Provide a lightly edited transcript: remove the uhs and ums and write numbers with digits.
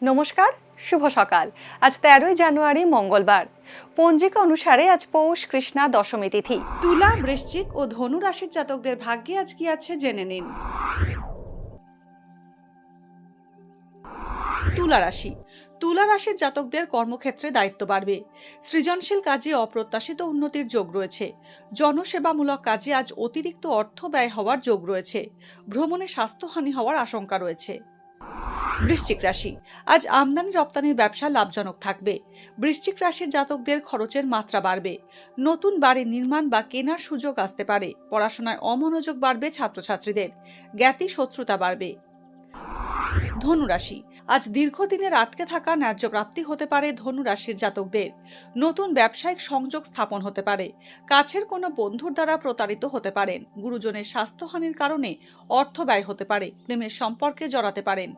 নমস্কার, শুভ সকাল। আজ 13ই জানুয়ারি মঙ্গলবার। পঞ্জিকা অনুসারে আজ পৌষ কৃষ্ণা দশমী তিথি। তুলা, বৃশ্চিক ও ধনু রাশির জাতকদের ভাগ্যে আজ কি আছে জেনে নিন। তুলা রাশি। তুলা রাশির জাতকদের কর্মক্ষেত্রে দায়িত্ব বাড়বে। সৃজনশীল কাজে অপ্রত্যাশিত উন্নতির যোগ রয়েছে। জনসেবামূলক কাজে আজ অতিরিক্ত অর্থ ব্যয় হওয়ার যোগ রয়েছে। ভ্রমণে স্বাস্থ্যহানি হওয়ার আশঙ্কা রয়েছে। বৃশ্চিক রাশি। আজ আমদানি রপ্তানির ব্যবসা লাভজনক থাকবে। বৃশ্চিক রাশির জাতকদের খরচের মাত্রা বাড়বে। নতুন বাড়ি নির্মাণ বা কেনার সুযোগ আসতে পারে। পড়াশোনায় অমনোযোগ বাড়বে ছাত্রছাত্রীদের। জ্ঞাতি শত্রুতা বাড়বে। ধনু রাশি। আজ দীর্ঘদিনের আটকে থাকা ন্যায্য প্রাপ্তি হতে পারে ধনু রাশির জাতকদের। নতুন ব্যবসায়িক সংযোগ স্থাপন হতে পারে। কাছের কোনো বন্ধুর দ্বারা প্রতারিত হতে পারেন। গুরুজনের স্বাস্থ্যহানির কারণে অর্থ ব্যয় হতে পারে। প্রেমের সম্পর্কে জড়াতে পারেন।